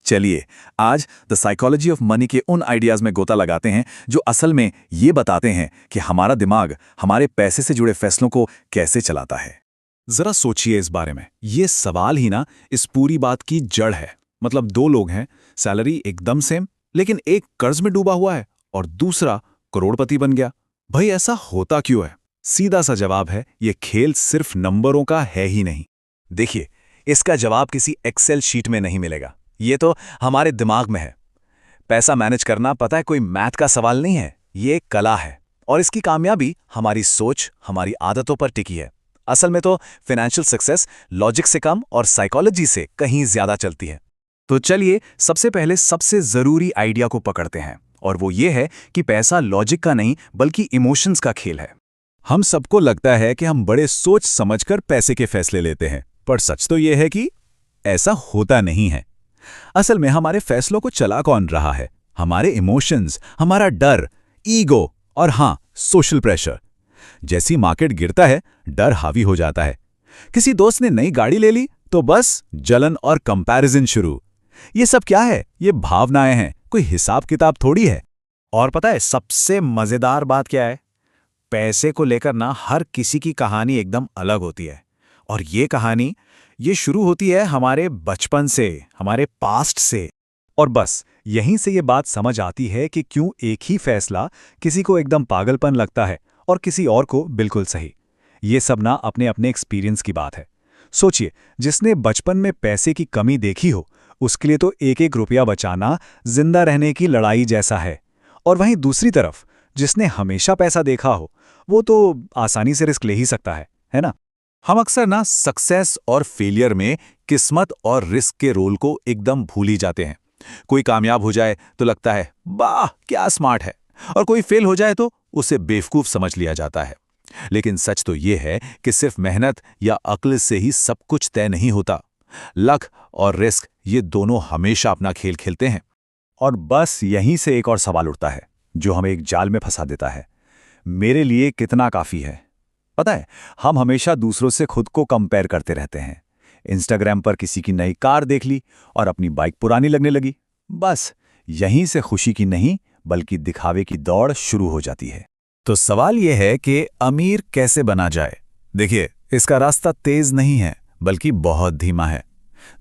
चलिए आज the psychology of money के उन आइडियाज में गोता लगाते हैं जो असल में ये बताते हैं कि हमारा दिमाग हमारे पैसे से जुड़े फैसलों को कैसे चलाता है। जरा सोचिए इस बारे में, ये सवाल ही ना इस पूरी बात की जड़ है। मतलब दो लोग हैं, सैलरी एकदम सेम, लेकिन एक कर्ज में डूबा हुआ है और दूसरा करोड़पति बन गया। भाई ऐसा होता क्यों है? सीधा सा जवाब है, ये खेल सिर्फ नंबरों का है ही नहीं। देखिए, इसका जवाब किसी एक्सेल शीट में नहीं मिलेगा, ये तो हमारे दिमाग में है। पैसा मैनेज करना पता है कोई मैथ का सवाल नहीं है, ये एक कला है और इसकी कामयाबी हमारी सोच, हमारी आदतों पर टिकी है। असल में तो फाइनेंशियल सक्सेस लॉजिक से कम और साइकोलॉजी से कहीं ज्यादा चलती है। तो चलिए सबसे पहले सबसे जरूरी आइडिया को पकड़ते हैं, और वो ये है कि पैसा लॉजिक का नहीं बल्कि इमोशंस का खेल है। हम सबको लगता है कि हम बड़े सोच समझकर पैसे के फैसले लेते हैं, पर सच तो ये है कि ऐसा होता नहीं है। असल में हमारे फैसलों को चला कौन रहा है? हमारे इमोशंस, हमारा डर, ईगो और हाँ, सोशल प्रेशर। जैसी मार्केट गिरता है, डर हावी हो जाता है। किसी दोस्त ने नई गाड़ी ले ली तो बस जलन और कंपैरिजन शुरू। ये सब क्या है? ये भावनाएं हैं, कोई हिसाब किताब थोड़ी है। और पता है सबसे मजेदार बात क्या है? पैसे को लेकर ना हर किसी की कहानी एकदम अलग होती है। और ये कहानी ये शुरू होती है हमारे बचपन से, हमारे पास्ट से। और बस यहीं से ये बात समझ आती है कि क्यों एक ही फैसला किसी को एकदम पागलपन लगता है और किसी और को बिल्कुल सही। ये सब ना अपने अपने एक्सपीरियंस की बात है। सोचिए, जिसने बचपन में पैसे की कमी देखी हो, उसके लिए तो एक एक रुपया बचाना जिंदा रहने की लड़ाई जैसा है। और वहीं दूसरी तरफ जिसने हमेशा पैसा देखा हो, वो तो आसानी से रिस्क ले ही सकता है ना? हम अक्सर ना सक्सेस और फेलियर में किस्मत और रिस्क के रोल को एकदम भूल ही जाते हैं। कोई कामयाब हो जाए तो लगता है वाह क्या स्मार्ट है, और कोई फेल हो जाए तो उसे बेवकूफ समझ लिया जाता है। लेकिन सच तो ये है कि सिर्फ मेहनत या अक्ल से ही सब कुछ तय नहीं होता। लक और रिस्क ये दोनों हमेशा अपना खेल खेलते हैं। और बस यहीं से एक और सवाल उठता है जो हमें एक जाल में फंसा देता है। मेरे लिए कितना काफी है? पता है, हम हमेशा दूसरों से खुद को कंपेयर करते रहते हैं। इंस्टाग्राम पर किसी की नई कार देख ली और अपनी बाइक पुरानी लगने लगी। बस यहीं से खुशी की नहीं बल्कि दिखावे की दौड़ शुरू हो जाती है। तो सवाल यह है कि अमीर कैसे बना जाए? देखिए, इसका रास्ता तेज नहीं है बल्कि बहुत धीमा है।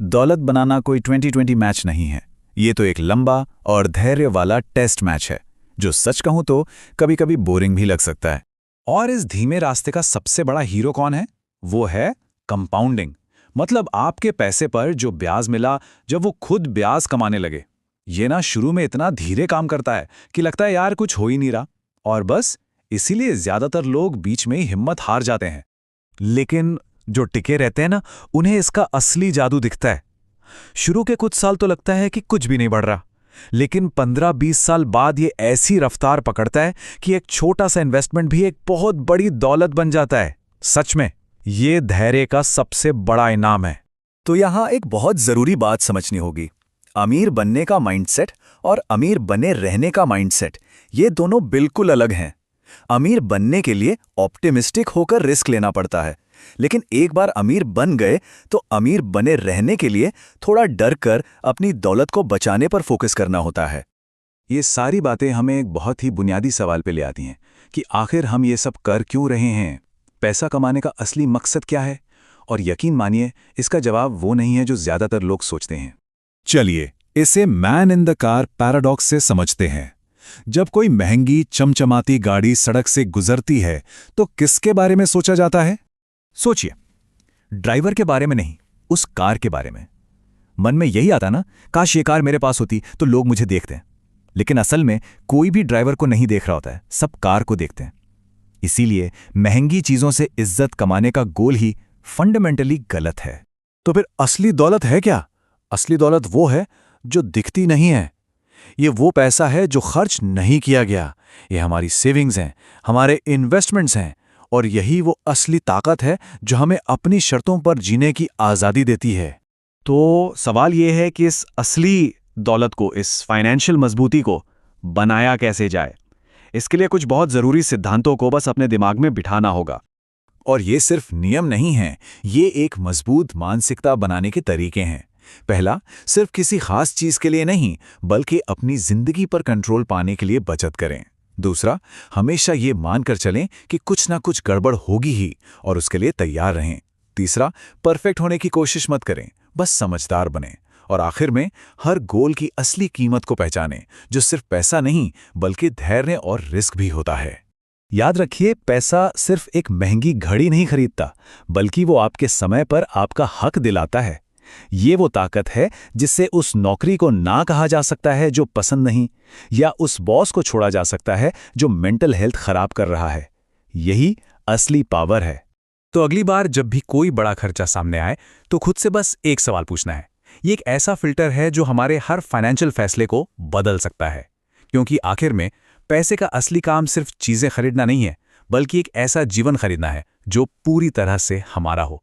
दौलत बनाना कोई 2020 मैच नहीं है, ये तो एक लंबा और धैर्य वाला टेस्ट मैच है, जो सच कहूं तो कभी कभी बोरिंग भी लग सकता है। और इस धीमे रास्ते का सबसे बड़ा हीरो कौन है? वो है कंपाउंडिंग। मतलब आपके पैसे पर जो ब्याज मिला जब वो खुद ब्याज कमाने लगे। ये ना शुरू में इतना धीरे काम करता है कि लगता है यार कुछ हो ही नहीं रहा, और बस इसीलिए ज्यादातर लोग बीच में ही हिम्मत हार जाते हैं। लेकिन जो टिके रहते हैं ना, उन्हें इसका असली जादू दिखता है। शुरू के कुछ साल तो लगता है कि कुछ भी नहीं बढ़ रहा, लेकिन 15-20 साल बाद ये ऐसी रफ्तार पकड़ता है कि एक छोटा सा इन्वेस्टमेंट भी एक बहुत बड़ी दौलत बन जाता है। सच में ये धैर्य का सबसे बड़ा इनाम है। तो यहां एक बहुत जरूरी बात समझनी होगी। अमीर बनने का माइंडसेट और अमीर बने रहने का माइंडसेट, ये दोनों बिल्कुल अलग हैं। अमीर बनने के लिए ऑप्टिमिस्टिक होकर रिस्क लेना पड़ता है, लेकिन एक बार अमीर बन गए तो अमीर बने रहने के लिए थोड़ा डर कर अपनी दौलत को बचाने पर फोकस करना होता है। ये सारी बातें हमें एक बहुत ही बुनियादी सवाल पे ले आती हैं कि आखिर हम ये सब कर क्यों रहे हैं? पैसा कमाने का असली मकसद क्या है? और यकीन मानिए, इसका जवाब वो नहीं है जो ज्यादातर लोग सोचते हैं। चलिए इसे man in the car paradox से समझते हैं। जब कोई महंगी चमचमाती गाड़ी सड़क से गुजरती है तो किसके बारे में सोचा जाता है? सोचिए, ड्राइवर के बारे में नहीं, उस कार के बारे में। मन में यही आता ना, काश ये कार मेरे पास होती तो लोग मुझे देखते हैं। लेकिन असल में कोई भी ड्राइवर को नहीं देख रहा होता है, सब कार को देखते हैं। इसीलिए महंगी चीजों से इज्जत कमाने का गोल ही फंडामेंटली गलत है। तो फिर असली दौलत है क्या? असली दौलत वो है जो दिखती नहीं है। ये वो पैसा है जो खर्च नहीं किया गया। ये हमारी सेविंग्स हैं, हमारे इन्वेस्टमेंट्स हैं, और यही वो असली ताकत है जो हमें अपनी शर्तों पर जीने की आज़ादी देती है। तो सवाल ये है कि इस असली दौलत को, इस फाइनेंशियल मजबूती को बनाया कैसे जाए? इसके लिए कुछ बहुत ज़रूरी सिद्धांतों को बस अपने दिमाग में बिठाना होगा। और ये सिर्फ नियम नहीं हैं, ये एक मजबूत मानसिकता बनाने के तरीके हैं। पहला, सिर्फ किसी खास चीज के लिए नहीं, बल्कि अपनी जिंदगी पर कंट्रोल पाने के लिए बचत करें। दूसरा, हमेशा ये मानकर चलें कि कुछ ना कुछ गड़बड़ होगी ही और उसके लिए तैयार रहें। तीसरा, परफेक्ट होने की कोशिश मत करें, बस समझदार बनें। और आखिर में, हर गोल की असली कीमत को पहचानें, जो सिर्फ पैसा नहीं बल्कि धैर्य और रिस्क भी होता है। याद रखिए, पैसा सिर्फ एक महंगी घड़ी नहीं खरीदता, बल्कि वो आपके समय पर आपका हक दिलाता है। ये वो ताकत है जिससे उस नौकरी को ना कहा जा सकता है जो पसंद नहीं, या उस बॉस को छोड़ा जा सकता है जो मेंटल हेल्थ खराब कर रहा है। यही असली पावर है। तो अगली बार जब भी कोई बड़ा खर्चा सामने आए तो खुद से बस एक सवाल पूछना है। ये एक ऐसा फिल्टर है जो हमारे हर फाइनेंशियल फैसले को बदल सकता है, क्योंकि आखिर में पैसे का असली काम सिर्फ चीजें खरीदना नहीं है, बल्कि एक ऐसा जीवन खरीदना है जो पूरी तरह से हमारा हो।